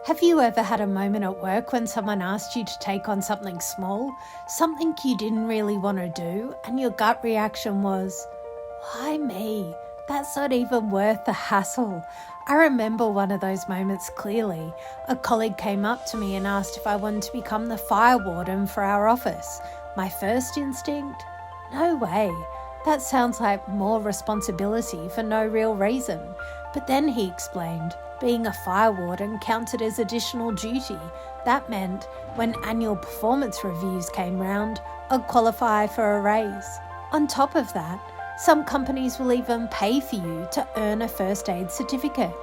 Have you ever had a moment at work when someone asked you to take on something small, something you didn't really want to do, and your gut reaction was, why me? That's not even worth the hassle. I remember one of those moments clearly. A colleague came up to me and asked if I wanted to become the fire warden for our office. My first instinct? No way. That sounds like more responsibility for no real reason. But then he explained, being a fire warden counted as additional duty. That meant when annual performance reviews came round, I'd qualify for a raise. On top of that, some companies will even pay for you to earn a first aid certificate,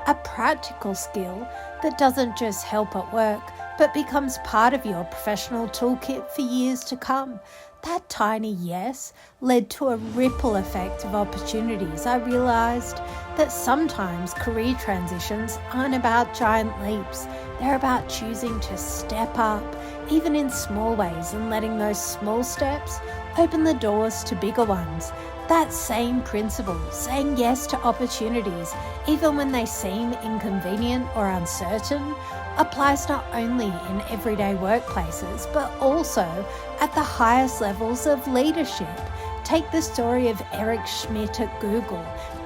a practical skill that doesn't just help at work, but becomes part of your professional toolkit for years to come. That tiny yes led to a ripple effect of opportunities. I realised that sometimes career transitions aren't about giant leaps. They're about choosing to step up, even in small ways, and letting those small steps open the doors to bigger ones. That same principle, saying yes to opportunities, even when they seem inconvenient or uncertain, applies not only in everyday workplaces, but also at the highest levels of leadership. Take the story of Eric Schmidt at Google.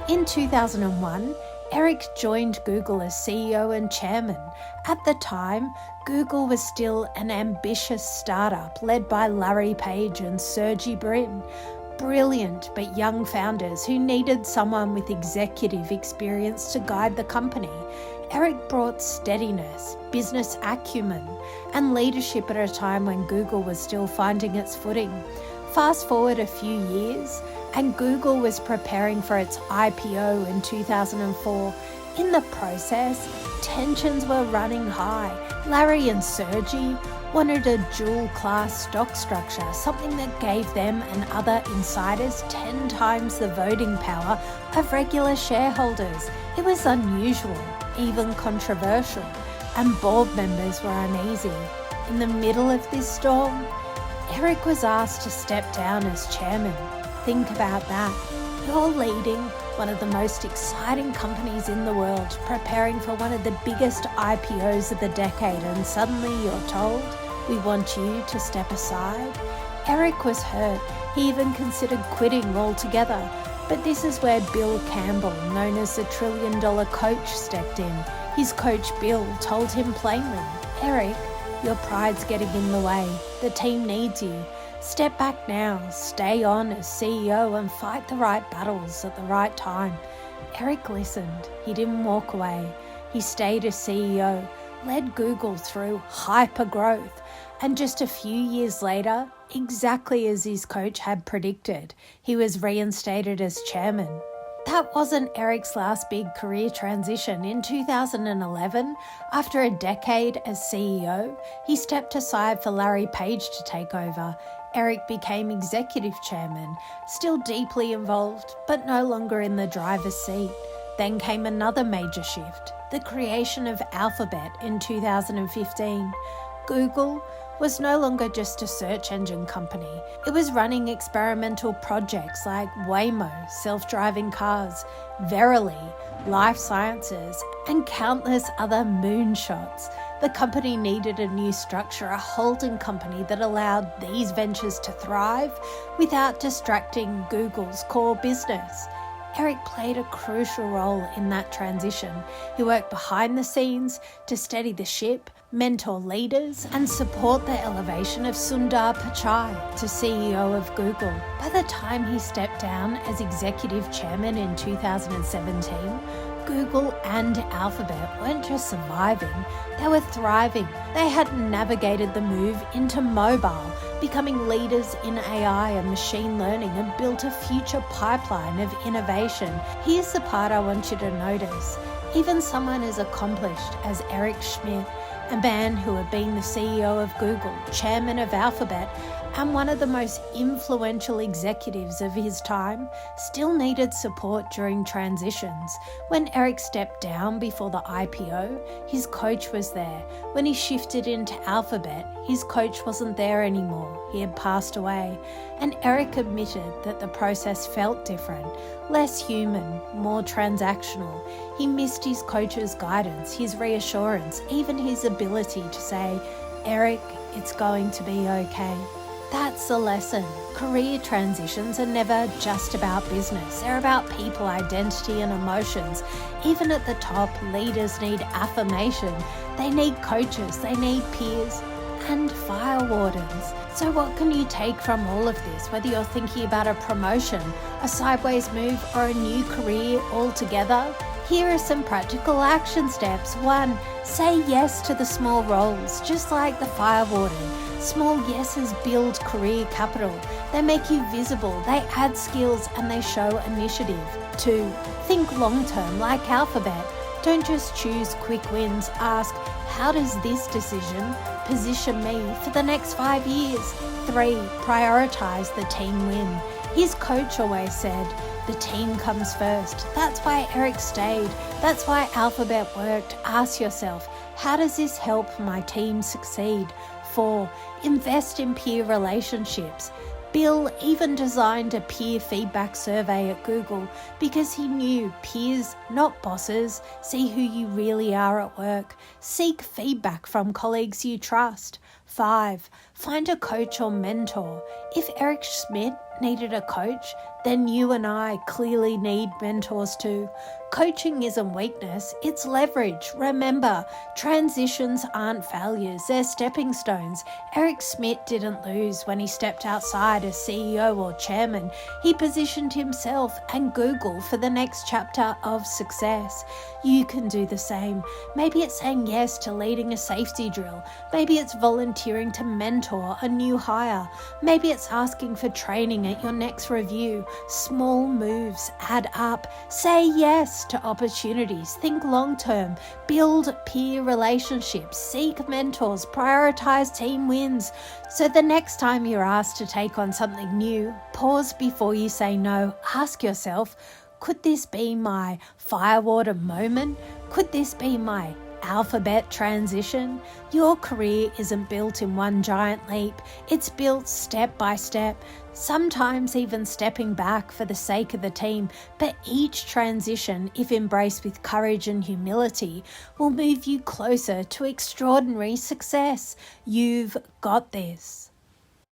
In 2001, Eric joined Google as CEO and chairman. At the time, Google was still an ambitious startup led by Larry Page and Sergey Brin. Brilliant but young founders who needed someone with executive experience to guide the company. Eric brought steadiness, business acumen, and leadership at a time when Google was still finding its footing. Fast forward a few years, and Google was preparing for its IPO in 2004. In the process, tensions were running high. Larry and Sergey wanted a dual-class stock structure, something that gave them and other insiders 10 times the voting power of regular shareholders. It was unusual, even controversial, and board members were uneasy. In the middle of this storm, Eric was asked to step down as chairman. Think about that. You're leading one of the most exciting companies in the world, preparing for one of the biggest IPOs of the decade, and suddenly you're told, we want you to step aside. Eric was hurt. He even considered quitting altogether. But this is where Bill Campbell, known as the $1 trillion coach, stepped in. His coach Bill told him plainly, Eric, your pride's getting in the way. The team needs you. Step back now, stay on as CEO and fight the right battles at the right time. Eric listened. He didn't walk away. He stayed as CEO, led Google through hyper growth, and just a few years later, exactly as his coach had predicted, he was reinstated as chairman. That wasn't Eric's last big career transition. In 2011, after a decade as CEO, he stepped aside for Larry Page to take over. Eric became executive chairman, still deeply involved, but no longer in the driver's seat. Then came another major shift, the creation of Alphabet in 2015. Google was no longer just a search engine company. It was running experimental projects like Waymo, self-driving cars, Verily, life sciences, and countless other moonshots. The company needed a new structure, a holding company that allowed these ventures to thrive without distracting Google's core business. Eric played a crucial role in that transition. He worked behind the scenes to steady the ship, mentor leaders, and support the elevation of Sundar Pichai to CEO of Google. By the time he stepped down as executive chairman in 2017, Google and Alphabet weren't just surviving, they were thriving. They had navigated the move into mobile, becoming leaders in AI and machine learning, and built a future pipeline of innovation. Here's the part I want you to notice. Even someone as accomplished as Eric Schmidt, a man who had been the CEO of Google, chairman of Alphabet, and one of the most influential executives of his time, still needed support during transitions. When Eric stepped down before the IPO, his coach was there. When he shifted into Alphabet, his coach wasn't there anymore. He had passed away. And Eric admitted that the process felt different, Less human, more transactional. He missed his coach's guidance, his reassurance, even his ability to say, "Eric, it's going to be okay." That's the lesson. Career transitions are never just about business. They're about people, identity, and emotions. Even at the top, leaders need affirmation. They need coaches, they need peers, and fire wardens. So what can you take from all of this, whether you're thinking about a promotion, a sideways move, or a new career altogether? Here are some practical action steps. 1. Say yes to the small roles, just like the fire warden. Small yeses build career capital. They make you visible, they add skills, and they show initiative. 2. Think long-term, like Alphabet. Don't just choose quick wins. Ask, how does this decision position me for the next 5 years? 3. Prioritize the team win. His coach always said, the team comes first. That's why Eric stayed. That's why Alphabet worked. Ask yourself, how does this help my team succeed? 4. Invest in peer relationships. Bill even designed a peer feedback survey at Google because he knew peers, not bosses, see who you really are at work. Seek feedback from colleagues you trust. 5. Find a coach or mentor. If Eric Schmidt needed a coach, then you and I clearly need mentors too. Coaching isn't weakness, it's leverage. Remember, transitions aren't failures, they're stepping stones. Eric Schmidt didn't lose when he stepped outside as CEO or chairman. He positioned himself and Google for the next chapter of success. You can do the same. Maybe it's saying yes to leading a safety drill. Maybe it's volunteering to mentor a new hire. Maybe it's asking for training at your next review. Small moves add up. Say yes to opportunities. Think long term. Build peer relationships. Seek mentors. Prioritize team wins. So the next time you're asked to take on something new, pause before you say no. Ask yourself, could this be my firewater moment? Could this be my Alphabet transition? Your career isn't built in one giant leap. It's built step by step, sometimes even stepping back for the sake of the team. But each transition, if embraced with courage and humility, will move you closer to extraordinary success. You've got this.